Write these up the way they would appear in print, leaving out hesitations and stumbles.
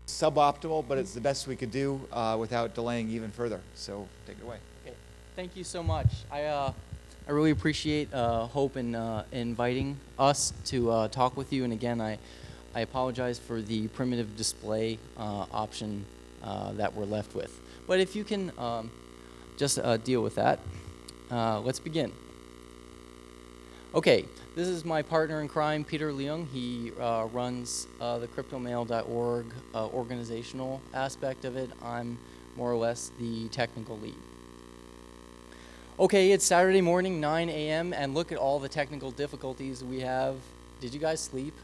suboptimal, but it's the best we could do without delaying even further. So take it away. Okay, thank you so much. I really appreciate Hope in inviting us to talk with you. And again, I apologize for the primitive display option that we're left with. But if you can just deal with that, let's begin. Okay, this is my partner in crime, Peter Leung. He runs the cryptomail.org organizational aspect of it. I'm more or less the technical lead. Okay, it's Saturday morning, 9 a.m., and look at all the technical difficulties we have. Did you guys sleep?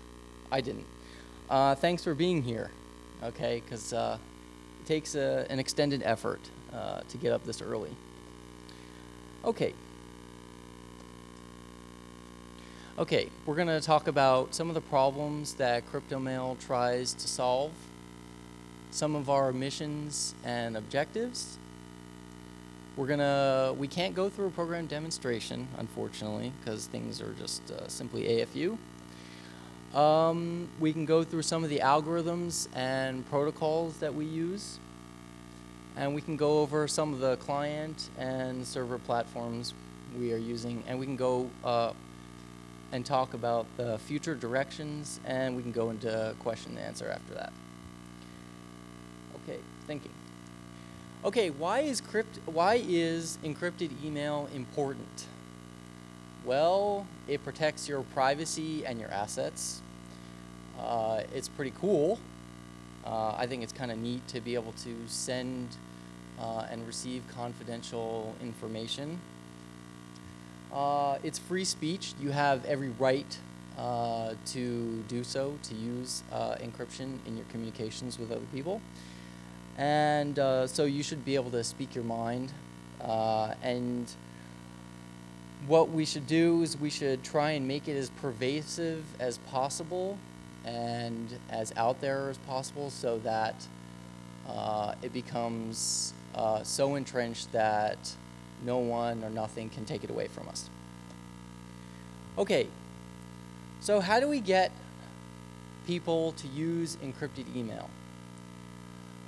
I didn't. Thanks for being here, okay, because it takes an extended effort to get up this early. Okay. Okay, we're going to talk about some of the problems that CryptoMail tries to solve, some of our missions and objectives. We can't go through a program demonstration, unfortunately, because things are just simply AFU. We can go through some of the algorithms and protocols that we use, and we can go over some of the client and server platforms we are using, and we can go and talk about the future directions, and we can go into question and answer after that. Okay, thinking. Okay, why is encrypted email important? Well, it protects your privacy and your assets. It's pretty cool. I think it's kind of neat to be able to send and receive confidential information. It's free speech. You have every right to do so, to use encryption in your communications with other people. And so you should be able to speak your mind. And what we should do is we should try and make it as pervasive as possible and as out there as possible so that it becomes so entrenched that no one or nothing can take it away from us. Okay, so how do we get people to use encrypted email?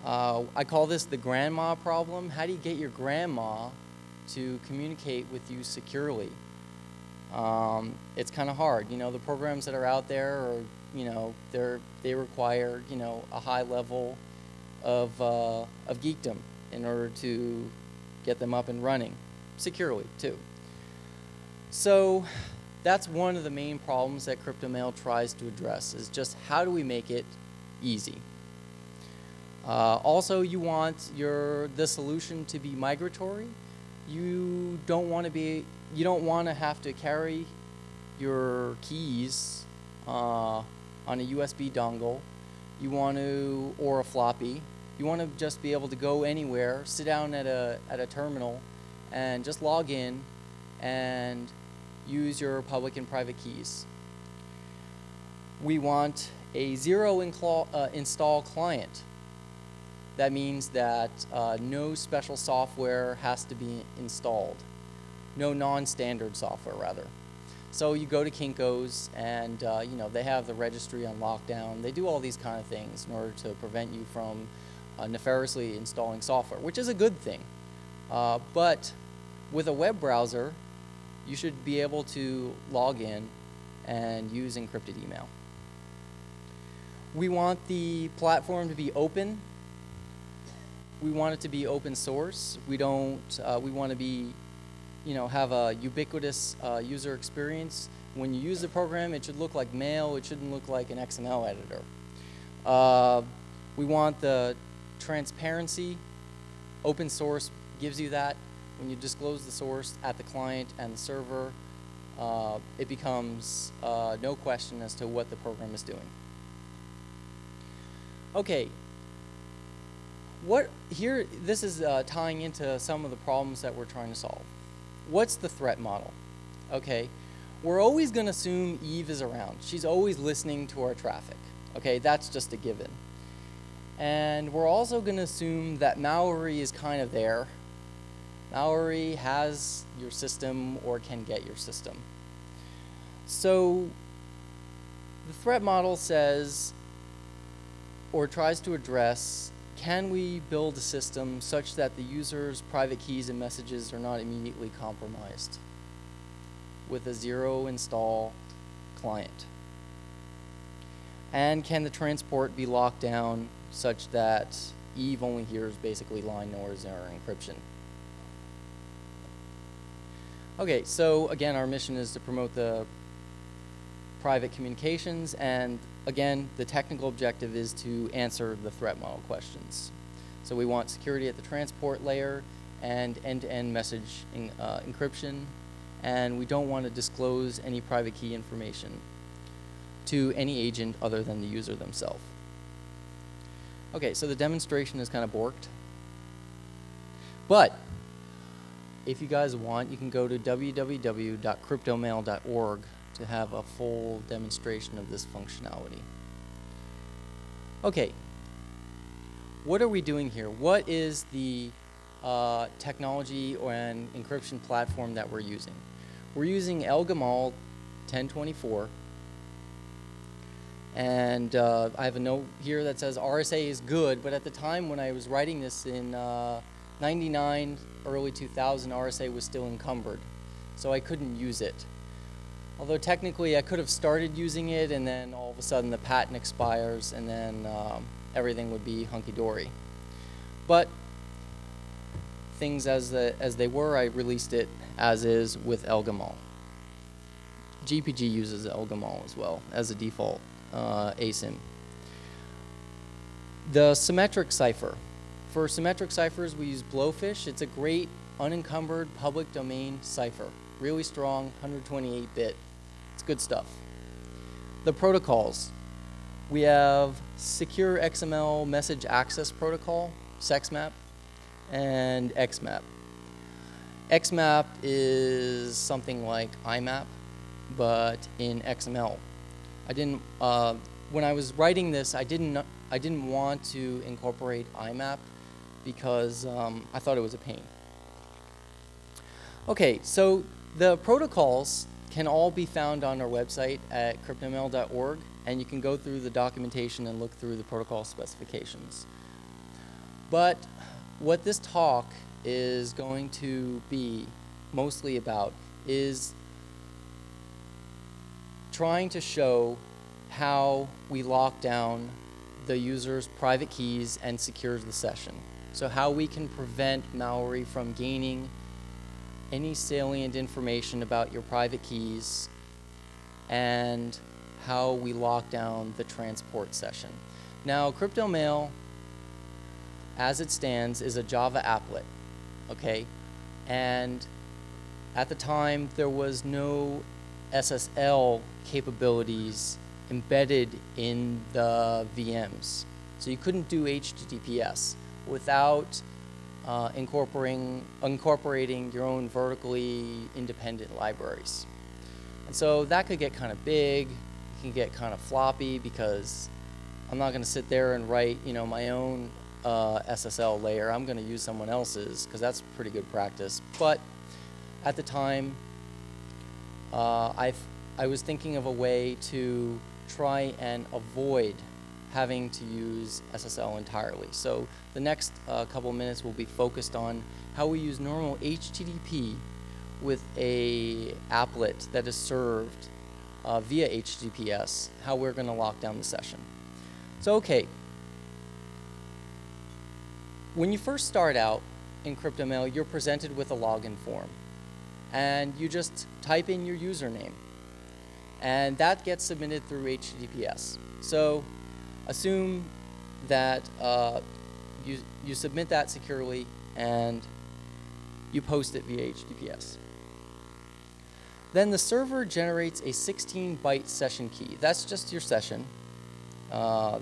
I call this the grandma problem. How do you get your grandma to communicate with you securely? It's kind of hard. You know, the programs that are out there are, you know, they require, you know, a high level of geekdom in order to get them up and running securely too. So that's one of the main problems that CryptoMail tries to address, is just how do we make it easy. Also, you want the solution to be migratory. You don't want to have to carry your keys on a USB dongle. Or a floppy. You want to just be able to go anywhere, sit down at a terminal, and just log in and use your public and private keys. We want a zero install client. That means that no special software has to be installed. No non-standard software, rather. So you go to Kinko's and you know, they have the registry on lockdown. They do all these kind of things in order to prevent you from nefariously installing software, which is a good thing. But with a web browser, you should be able to log in and use encrypted email. We want the platform to be open. We want it to be open source. We want to be, you know, have a ubiquitous user experience. When you use the program, it should look like mail. It shouldn't look like an XML editor. We want the transparency. Open source gives you that. When you disclose the source at the client and the server, it becomes no question as to what the program is doing. Okay. This is tying into some of the problems that we're trying to solve. What's the threat model? Okay, we're always going to assume Eve is around. She's always listening to our traffic. Okay, that's just a given. And we're also going to assume that malware is kind of there. Malware has your system or can get your system. So the threat model says or tries to address, can we build a system such that the user's private keys and messages are not immediately compromised with a zero install client? And can the transport be locked down such that Eve only hears basically line numbers or encryption? Okay, so again, our mission is to promote the private communications, and again, the technical objective is to answer the threat model questions. So we want security at the transport layer and end-to-end message encryption, and we don't want to disclose any private key information to any agent other than the user themselves. Okay, so the demonstration is kind of borked. But if you guys want, you can go to www.cryptomail.org to have a full demonstration of this functionality. Okay, what are we doing here? What is the technology and encryption platform that we're using? We're using ElGamal 1024. And I have a note here that says RSA is good, but at the time when I was writing this in 99, early 2000, RSA was still encumbered, so I couldn't use it. Although technically I could have started using it, and then all of a sudden the patent expires, and then everything would be hunky-dory. But things as they were, I released it as is with ElGamal. GPG uses ElGamal as well as a default ASIM. The Symmetric Cipher. For symmetric ciphers, we use Blowfish. It's a great unencumbered public domain cipher. Really strong, 128-bit. It's good stuff. The protocols. We have Secure XML Message Access Protocol, SEXMAP, and XMAP. XMAP is something like IMAP, but in XML. When I was writing this, I didn't want to incorporate IMAP because I thought it was a pain. Okay, so the protocols can all be found on our website at cryptomail.org, and you can go through the documentation and look through the protocol specifications. But what this talk is going to be mostly about is trying to show how we lock down the user's private keys and secure the session. So how we can prevent malware from gaining any salient information about your private keys, and how we lock down the transport session. Now, CryptoMail, as it stands, is a Java applet, okay? And at the time, there was no SSL capabilities embedded in the VMs. So you couldn't do HTTPS without incorporating your own vertically independent libraries. And so that could get kind of big. It can get kind of floppy because I'm not going to sit there and write, my own SSL layer. I'm going to use someone else's because that's pretty good practice. But at the time, I was thinking of a way to try and avoid having to use SSL entirely. So the next couple of minutes will be focused on how we use normal HTTP with a applet that is served via HTTPS, how we're going to lock down the session. So okay, when you first start out in CryptoMail, you're presented with a login form, and you just type in your username, and that gets submitted through HTTPS. So assume that you submit that securely and you post it via HTTPS. Then the server generates a 16-byte session key. That's just your session. It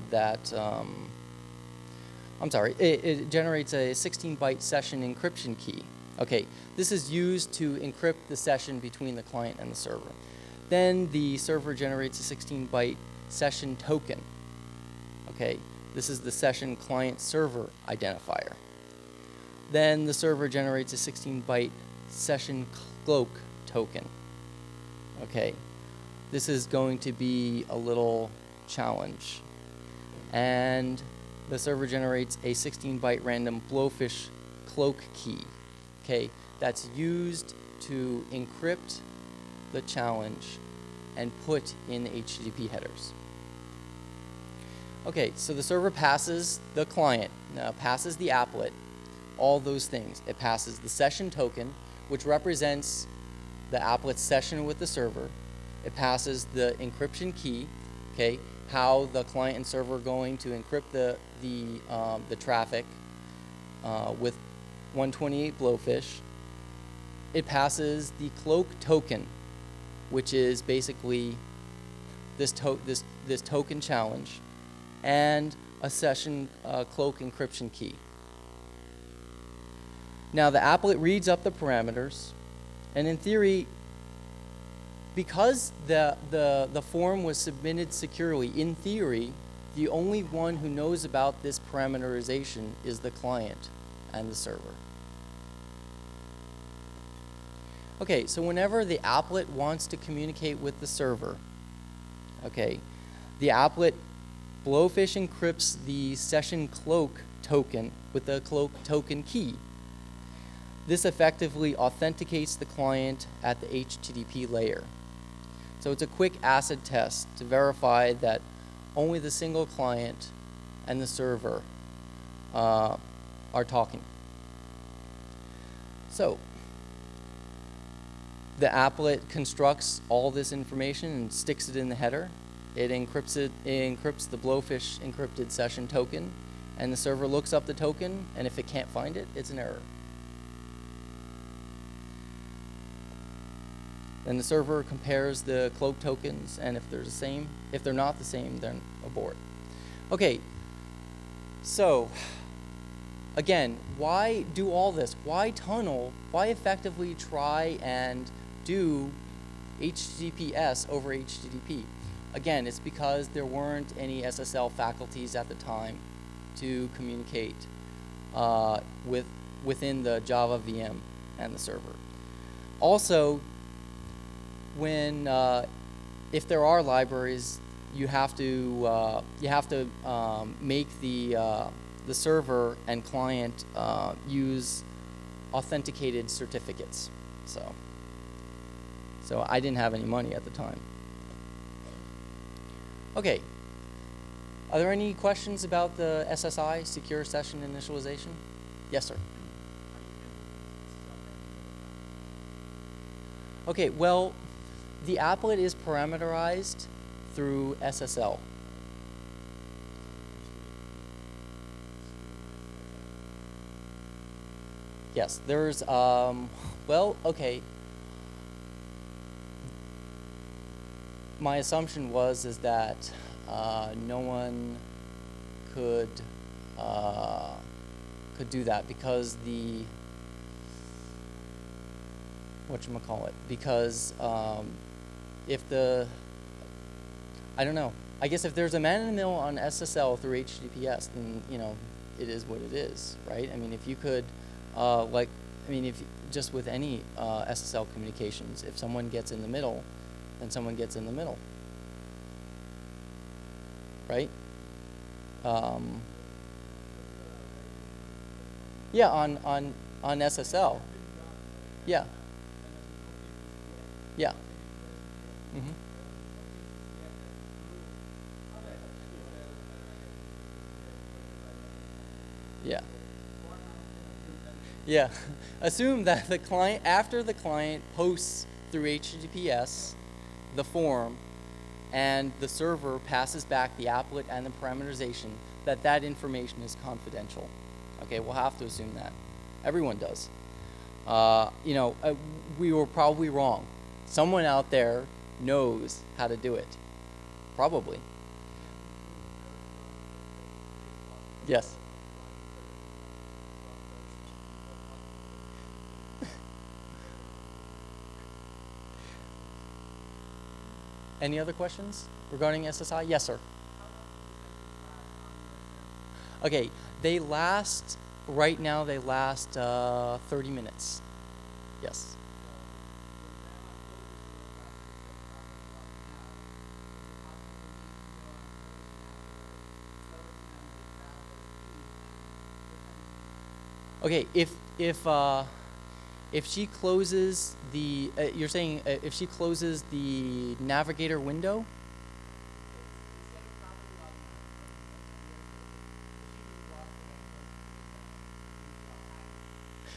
generates a 16-byte session encryption key. Okay, this is used to encrypt the session between the client and the server. Then the server generates a 16-byte session token. Okay, this is the session client server identifier. Then the server generates a 16-byte session cloak token. Okay, this is going to be a little challenge. and the server generates a 16-byte random blowfish cloak key, okay, that's used to encrypt the challenge and put in the HTTP headers. Okay, so the server passes the client, passes the applet, all those things. It passes the session token, which represents the applet session with the server. It passes the encryption key, okay, how the client and server are going to encrypt the traffic with 128 blowfish. It passes the cloak token, which is basically this token challenge, and a session cloak encryption key. Now the applet reads up the parameters, and in theory, because the form was submitted securely, in theory, the only one who knows about this parameterization is the client and the server. Okay, so whenever the applet wants to communicate with the server, okay, the applet blowfish encrypts the session cloak token with the cloak token key. This effectively authenticates the client at the HTTP layer. So it's a quick acid test to verify that only the single client and the server are talking. So the applet constructs all this information and sticks it in the header. It encrypts the blowfish encrypted session token, and the server looks up the token, and if it can't find it, it's an error. Then the server compares the cloak tokens, and if they're the same, if they're not the same, then abort. Okay, so again, why do all this? Why tunnel? Why effectively try and do HTTPS over HTTP? Again, it's because there weren't any SSL faculties at the time to communicate within the Java VM and the server. Also, when if there are libraries, you have to make the server and client use authenticated certificates. So I didn't have any money at the time. Okay. Are there any questions about the SSI, Secure Session Initialization? Yes, sir. Okay, well, the applet is parameterized through SSL. Yes, there's, well, okay. My assumption is that no one could do that because because if I don't know. I guess if there's a man-in-the-middle on SSL through HTTPS, then it is what it is, right? I mean, if you could, just with any SSL communications, if someone gets in the middle, then someone gets in the middle, right? Yeah, on SSL. Yeah. Yeah. Mm-hmm. Yeah. Yeah. Assume that the client, after the client posts through HTTPS the form and the server passes back the applet and the parameterization, that information is confidential. Okay, we'll have to assume that. Everyone does. We were probably wrong. Someone out there knows how to do it. Probably. Yes. Any other questions regarding SSI? Yes, sir. Okay, right now they last 30 minutes. Yes. Okay, if she closes the, you're saying if she closes the navigator window?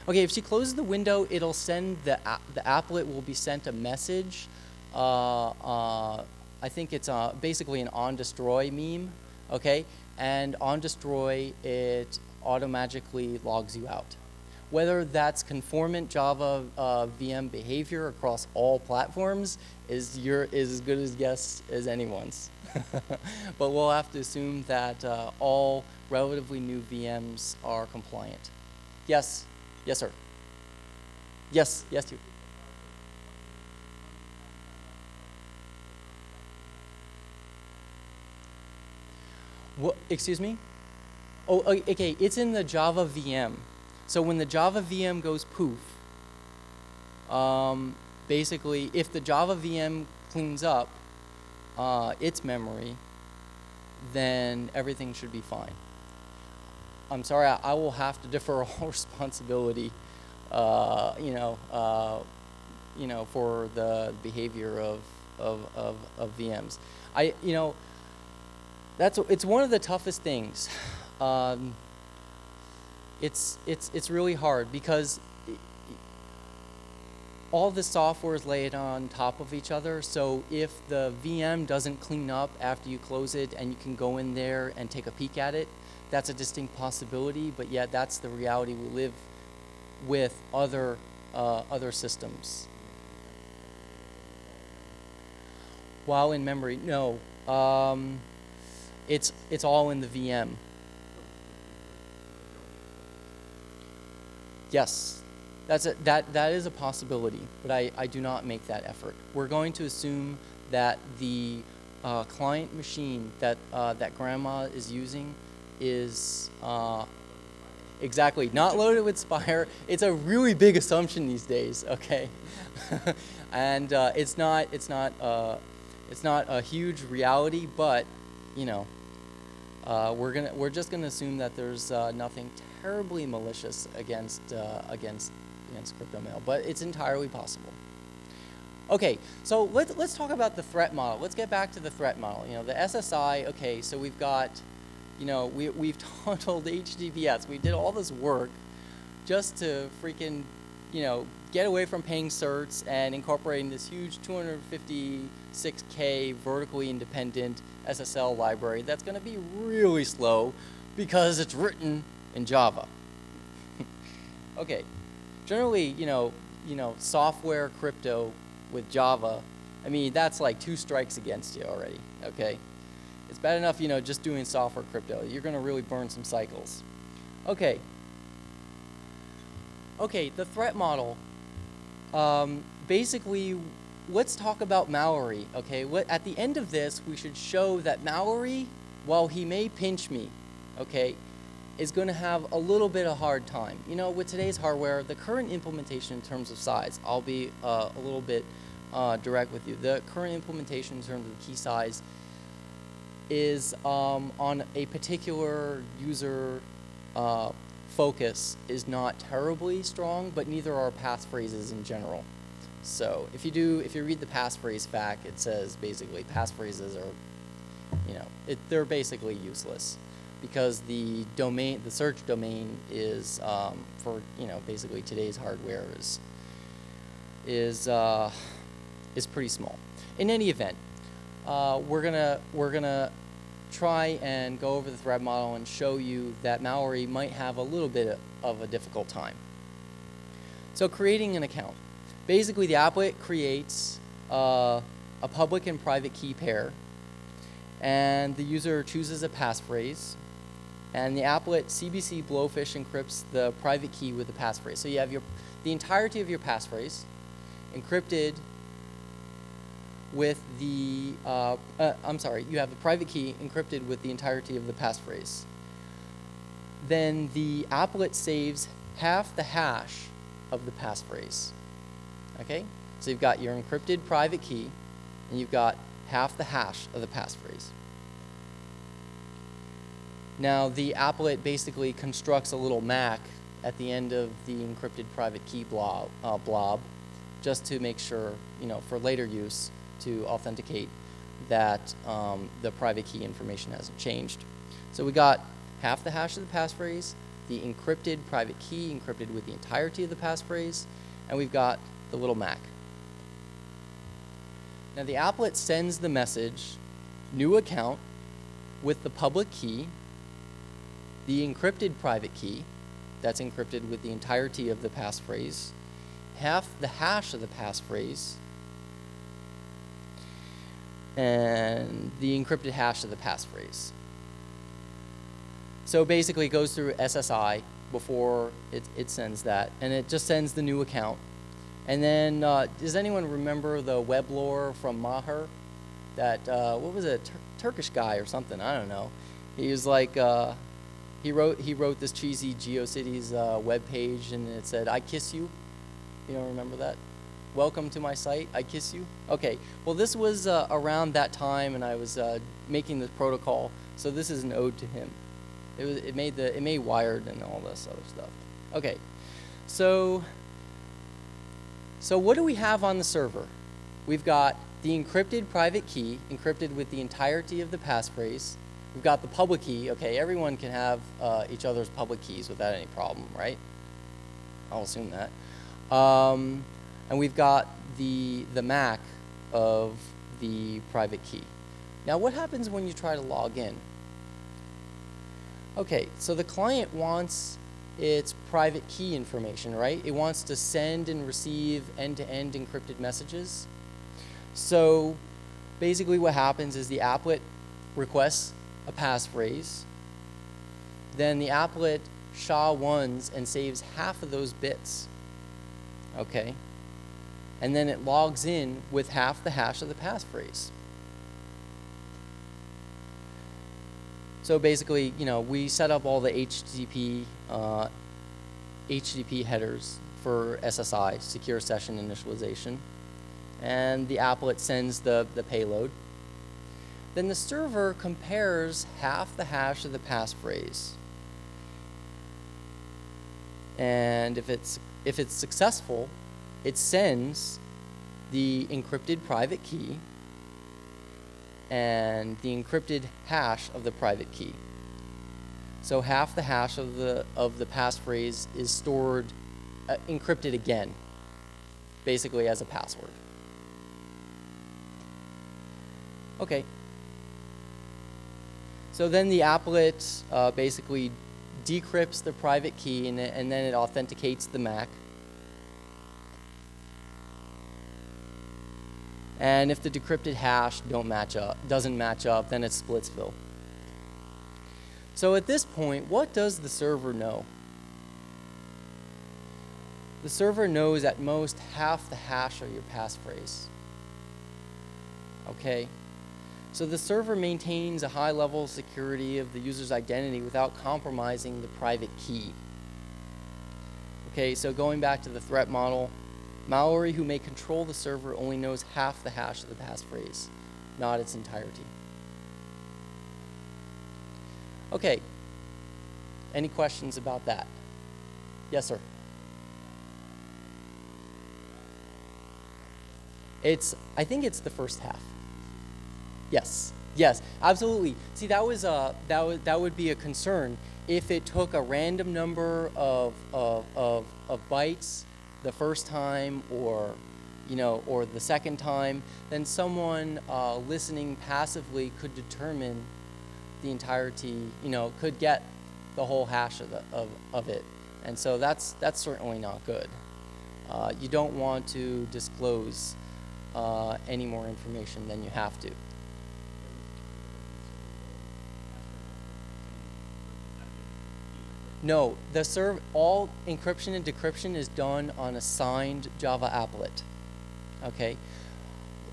Okay, if she closes the window, it'll send the applet will be sent a message. I think it's basically an on destroy meme, okay? And on destroy, it automatically logs you out. Whether that's conformant Java VM behavior across all platforms is as good a guess as anyone's. But we'll have to assume that all relatively new VMs are compliant. Yes. Yes, sir. Yes, you. What? Excuse me? Oh, okay. It's in the Java VM. So when the Java VM goes poof, basically, if the Java VM cleans up its memory, then everything should be fine. I'm sorry, I will have to defer all responsibility, for the behavior of VMs. It's one of the toughest things. It's really hard because all the software is laid on top of each other. So if the VM doesn't clean up after you close it and you can go in there and take a peek at it, that's a distinct possibility, but yet that's the reality we live with other systems. While in memory, no. It's all in the VM. Yes, that is a possibility, but I do not make that effort. We're going to assume that the client machine that grandma is using is exactly not loaded with Spire. It's a really big assumption these days, okay? And it's not a huge reality, but we're just gonna assume that there's nothing terribly malicious against CryptoMail, but it's entirely possible. Okay, so let's talk about the threat model. Let's get back to the threat model. The SSI. Okay, so we've got, we've tunneled HTTPS. We did all this work just to freaking, get away from paying certs and incorporating this huge 256K vertically independent SSL library that's going to be really slow because it's written in Java. Okay, generally, software crypto with Java, I mean, that's like 2 strikes against you already, okay? It's bad enough, just doing software crypto. You're going to really burn some cycles. Okay. Okay, the threat model. Basically, let's talk about Mallory, okay? At the end of this, we should show that Mallory, while he may pinch me, okay, is going to have a little bit of hard time. With today's hardware, the current implementation in terms of size, I'll be a little bit direct with you. The current implementation in terms of key size is on a particular user focus is not terribly strong, but neither are passphrases in general. So if you read the passphrase FAQ, it says basically passphrases are, they're basically useless because the search domain is for basically today's hardware is pretty small. In any event, we're gonna try and go over the threat model and show you that Mallory might have a little bit of a difficult time. So creating an account. Basically, the applet creates a public and private key pair, and the user chooses a passphrase, and the applet CBC Blowfish encrypts the private key with the passphrase. So you have the entirety of your passphrase encrypted with the, you have the private key encrypted with the entirety of the passphrase. Then the applet saves half the hash of the passphrase. Okay? So you've got your encrypted private key, and you've got half the hash of the passphrase. Now the applet basically constructs a little MAC at the end of the encrypted private key blob, just to make sure, for later use, to authenticate that the private key information hasn't changed. So we got half the hash of the passphrase, the encrypted private key encrypted with the entirety of the passphrase, and we've got the little MAC. Now the applet sends the message, new account, with the public key, the encrypted private key, that's encrypted with the entirety of the passphrase, half the hash of the passphrase, and the encrypted hash of the passphrase. So basically it goes through SSI before it sends that, and it just sends the new account. And then, does anyone remember the web lore from Maher? That, what was it, Turkish guy or something, I don't know. He was like, he wrote this cheesy GeoCities web page, and it said, "I kiss you." You don't remember that? "Welcome to my site, I kiss you." Okay, well this was around that time, and I was making the protocol, so this is an ode to him. It made Wired and all this other stuff. Okay, so what do we have on the server? We've got the encrypted private key, encrypted with the entirety of the passphrase. We've got the public key. Okay, everyone can have each other's public keys without any problem, right? I'll assume that. And we've got the MAC of the private key. Now what happens when you try to log in? Okay, so the client wants its private key information, right? It wants to send and receive end-to-end encrypted messages. So basically what happens is the applet requests a passphrase. Then the applet SHA-1s and saves half of those bits. Okay? And then it logs in with half the hash of the passphrase. So basically, we set up all the HTTP headers for SSI, Secure Session Initialization, and the applet sends the payload. Then the server compares half the hash of the passphrase, and if it's successful, it sends the encrypted private key and the encrypted hash of the private key. So half the hash of the passphrase is stored, encrypted again, basically as a password. Okay. So then the applet basically decrypts the private key, and then it authenticates the MAC. And if the decrypted hash doesn't match up, then it's Splitsville. So at this point, what does the server know? The server knows at most half the hash of your passphrase. Okay? So the server maintains a high level of security of the user's identity without compromising the private key. Okay, so going back to the threat model, malware who may control the server only knows half the hash of the passphrase, not its entirety. Okay, any questions about that? Yes, sir. I think it's the first half. Yes, yes, absolutely. See, that would be a concern if it took a random number of bytes the first time, or the second time. Then someone listening passively could determine the entirety. Could get the whole hash of it, and so that's certainly not good. You don't want to disclose any more information than you have to. No, all encryption and decryption is done on a signed Java applet. Okay,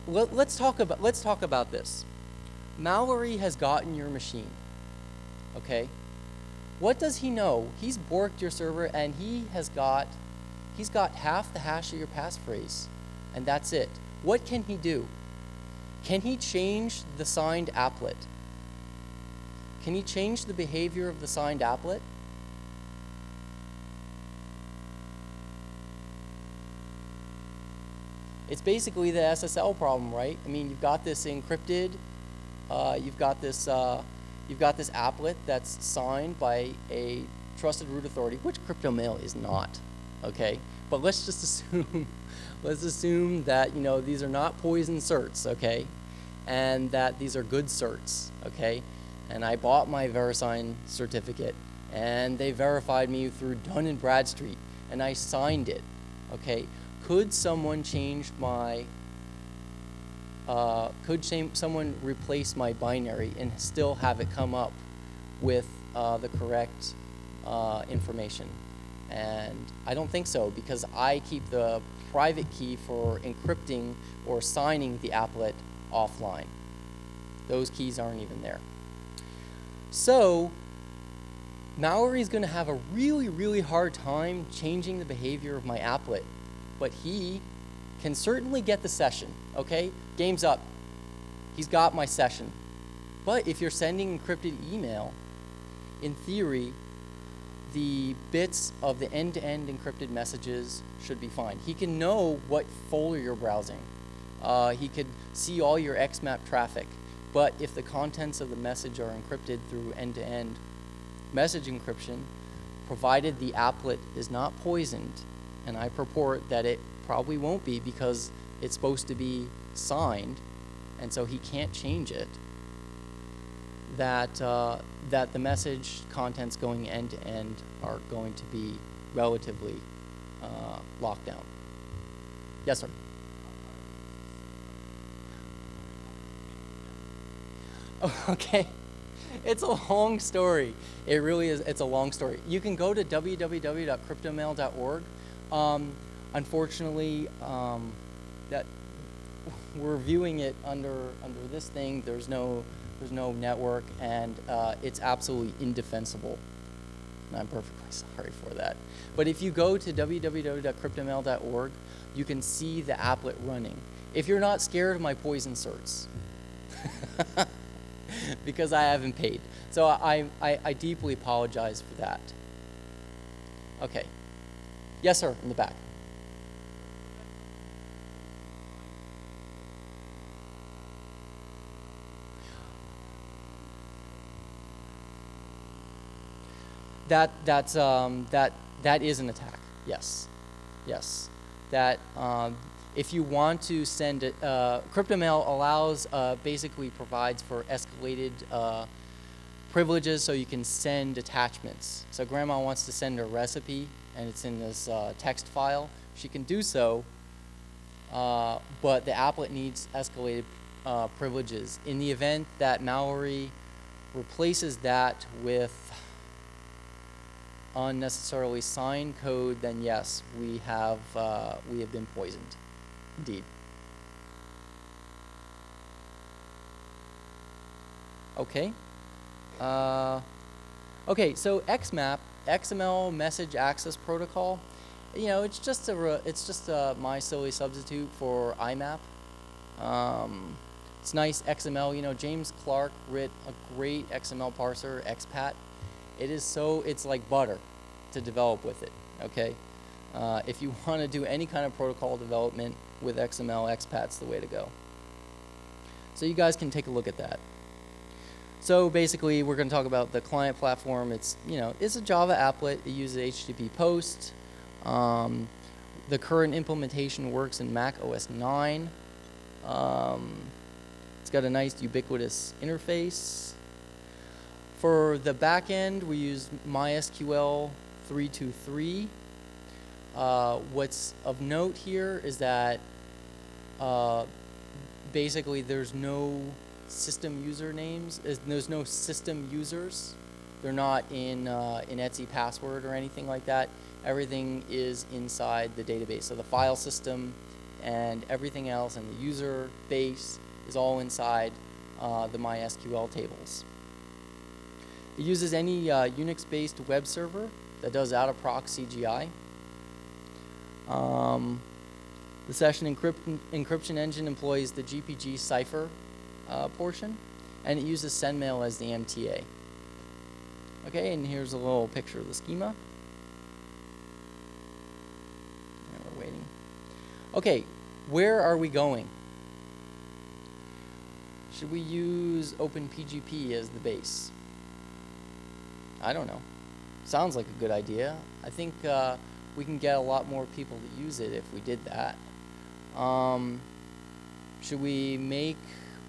let's talk about this. Mallory has gotten your machine. Okay, what does he know? He's borked your server, and he's got half the hash of your passphrase, and that's it. What can he do? Can he change the signed applet? Can he change the behavior of the signed applet? It's basically the SSL problem, right? I mean, you've got this encrypted, you've got this applet that's signed by a trusted root authority, which CryptoMail is not, okay? But let's just assume, let's assume that, you know, these are not poison certs, okay? And that these are good certs, okay? And I bought my VeriSign certificate, and they verified me through Dun & Bradstreet, and I signed it, okay? Could someone change my, someone replace my binary and still have it come up with the correct information? And I don't think so, because I keep the private key for encrypting or signing the applet offline. Those keys aren't even there. So malware is going to have a really, really hard time changing the behavior of my applet, but he can certainly get the session, okay? Game's up. He's got my session. But if you're sending encrypted email, in theory, the bits of the end-to-end encrypted messages should be fine. He can know what folder you're browsing. He could see all your XMAP traffic. But if the contents of the message are encrypted through end-to-end message encryption, provided the applet is not poisoned, and I purport that it probably won't be because it's supposed to be signed, and so he can't change it, that the message contents going end-to-end are going to be relatively locked down. Yes, sir? Okay, it's a long story. It really is. It's a long story. You can go to www.cryptomail.org. Unfortunately, that we're viewing it under this thing. There's no network, and it's absolutely indefensible. And I'm perfectly sorry for that. But if you go to www.cryptomail.org, you can see the applet running. If you're not scared of my poison certs. Because I haven't paid. So I deeply apologize for that. Okay. Yes, sir, in the back. That is an attack. Yes. Yes. That if you want to send it, CryptoMail allows, basically provides for escalated privileges so you can send attachments. So grandma wants to send a recipe and it's in this text file. She can do so, but the applet needs escalated privileges. In the event that malware replaces that with unnecessarily signed code, then yes, we have been poisoned. Indeed. Okay. Okay. So XMAP, XML Message Access Protocol. You know, it's just a my silly substitute for IMAP. It's nice XML. You know, James Clark wrote a great XML parser, XPAT. It's like butter to develop with it. Okay. If you want to do any kind of protocol development with XML, XPAT's the way to go. So you guys can take a look at that. So basically, we're going to talk about the client platform. It's a Java applet. It uses HTTP POST. The current implementation works in Mac OS 9. It's got a nice ubiquitous interface. For the backend, we use MySQL 323. What's of note here is that basically there's no system usernames. There's no system users. They're not in Etsy password or anything like that. Everything is inside the database. So the file system and everything else and the user base is all inside the MySQL tables. It uses any Unix-based web server that does out-of-proc CGI. The session encryption engine employs the GPG cipher portion, and it uses sendmail as the MTA. Okay, and here's a little picture of the schema. And we're waiting. Okay, where are we going? Should we use OpenPGP as the base? I don't know. Sounds like a good idea. I think we can get a lot more people to use it if we did that. Should we make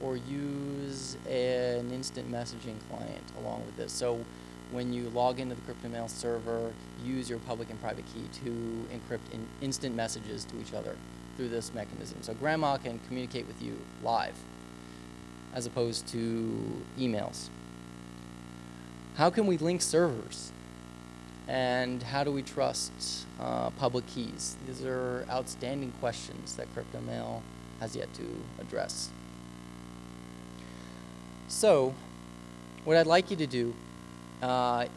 or use an instant messaging client along with this? So when you log into the CryptoMail server, use your public and private key to encrypt instant messages to each other through this mechanism. So grandma can communicate with you live as opposed to emails. How can we link servers? And how do we trust public keys? These are outstanding questions that CryptoMail has yet to address. So, what I'd like you to do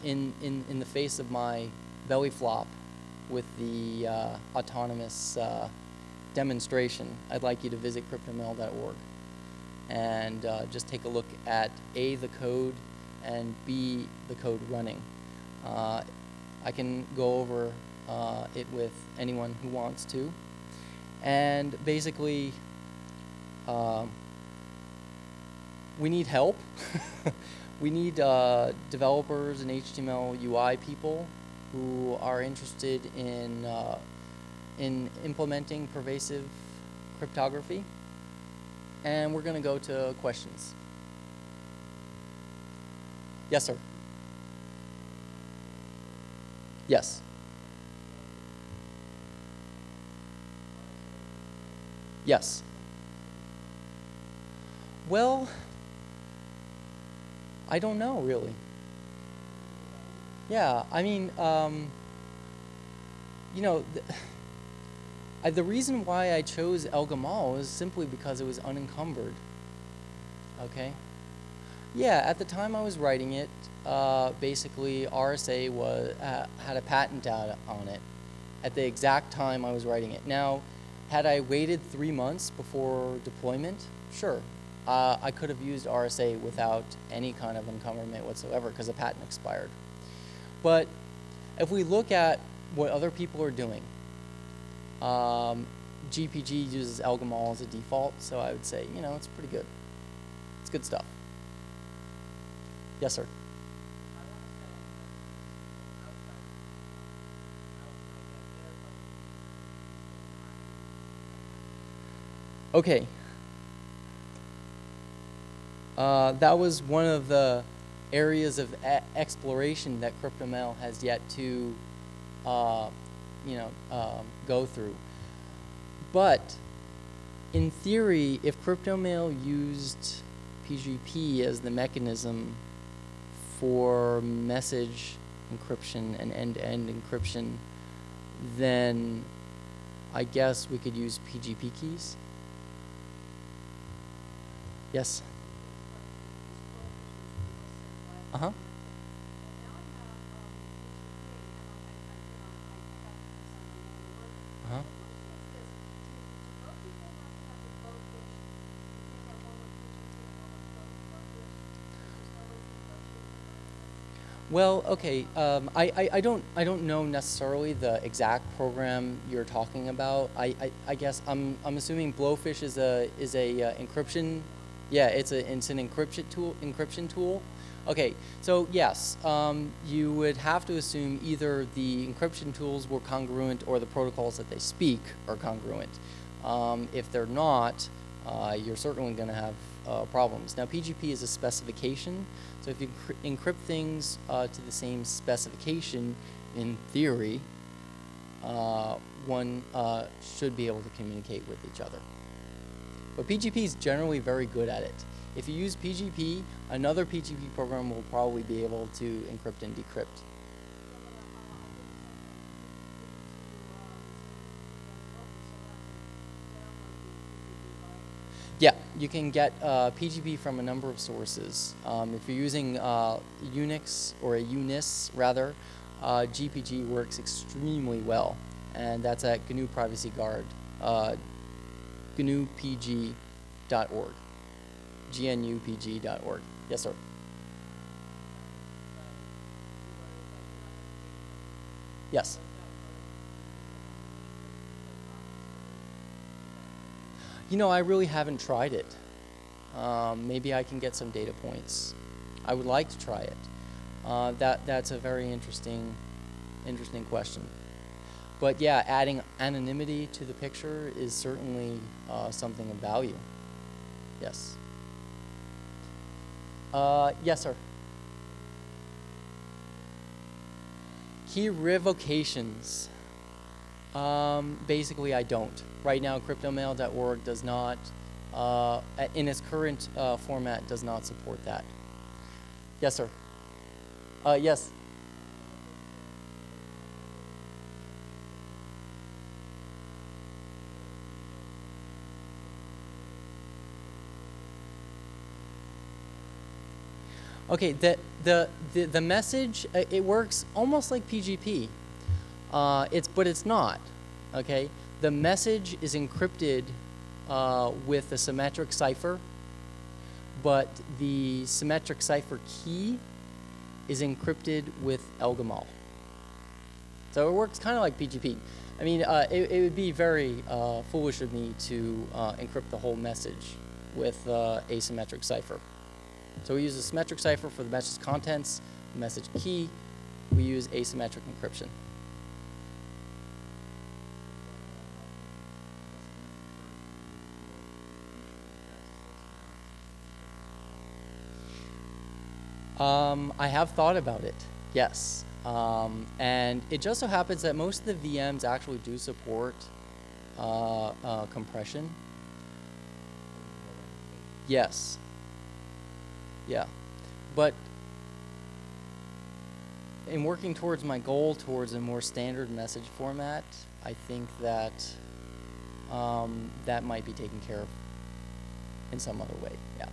in the face of my belly flop with the autonomous demonstration, I'd like you to visit cryptomail.org and just take a look at A, the code, and B, the code running. I can go over it with anyone who wants to. And basically, we need help. We need developers and HTML UI people who are interested in implementing pervasive cryptography. And we're going to go to questions. Yes, sir. Yes. Yes. Well, I don't know, really. Yeah, I mean, you know, the reason why I chose El Gamal is simply because it was unencumbered. Okay? Yeah, at the time I was writing it, basically RSA had a patent out on it at the exact time I was writing it. Now, had I waited 3 months before deployment, sure. I could have used RSA without any kind of encumberment whatsoever because the patent expired. But if we look at what other people are doing, GPG uses El Gamal as a default, so I would say, you know, it's pretty good. It's good stuff. Yes, sir. Okay. That was one of the areas of exploration that CryptoMail has yet to, go through. But in theory, if CryptoMail used PGP as the mechanism for message encryption and end-to-end encryption, then I guess we could use PGP keys. Yes? Uh-huh. Uh-huh. Well, okay. I don't know necessarily the exact program you're talking about. I guess I'm assuming Blowfish is a encryption. Yeah, it's an encryption tool. Okay, so yes, you would have to assume either the encryption tools were congruent or the protocols that they speak are congruent. If they're not, you're certainly going to have problems. Now, PGP is a specification, so if you encrypt things to the same specification, in theory, one should be able to communicate with each other. But PGP is generally very good at it. If you use PGP, another PGP program will probably be able to encrypt and decrypt. Yeah, you can get PGP from a number of sources. If you're using Unix or a Unis rather, GPG works extremely well, and that's at GNU Privacy Guard, GNUPG.org, GNUPG.org. Yes, sir. Yes. You know, I really haven't tried it. Maybe I can get some data points. I would like to try it. That's a very interesting question. But yeah, adding anonymity to the picture is certainly something of value. Yes. Yes, sir. Key revocations. Basically, I don't. Right now, cryptomail.org does not, in its current format, does not support that. Yes, sir. Yes. Okay, the message, it works almost like PGP. But it's not. Okay, the message is encrypted with a symmetric cipher, but the symmetric cipher key is encrypted with Elgamal. So it works kind of like PGP. I mean, it would be very foolish of me to encrypt the whole message with asymmetric cipher. So we use a symmetric cipher for the message contents, the message key. We use asymmetric encryption. I have thought about it, yes. And it just so happens that most of the VMs actually do support compression. Yes. Yeah. But in working towards my goal towards a more standard message format, I think that that might be taken care of in some other way, yeah.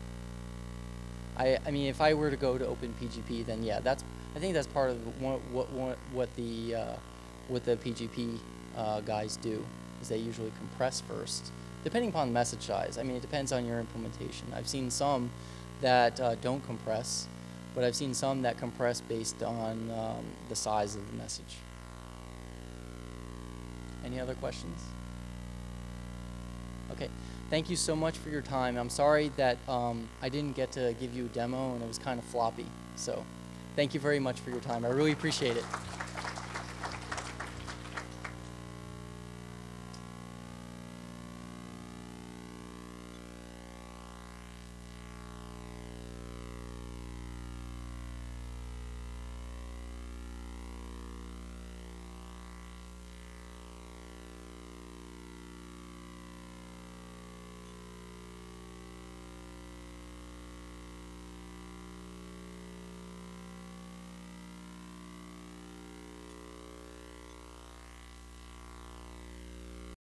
I mean, if I were to go to OpenPGP, then yeah, I think that's part of what the PGP guys do, is they usually compress first, depending upon the message size. I mean, it depends on your implementation. I've seen some that don't compress, but I've seen some that compress based on the size of the message. Any other questions? Okay. Thank you so much for your time. I'm sorry that I didn't get to give you a demo and it was kind of floppy. So thank you very much for your time. I really appreciate it.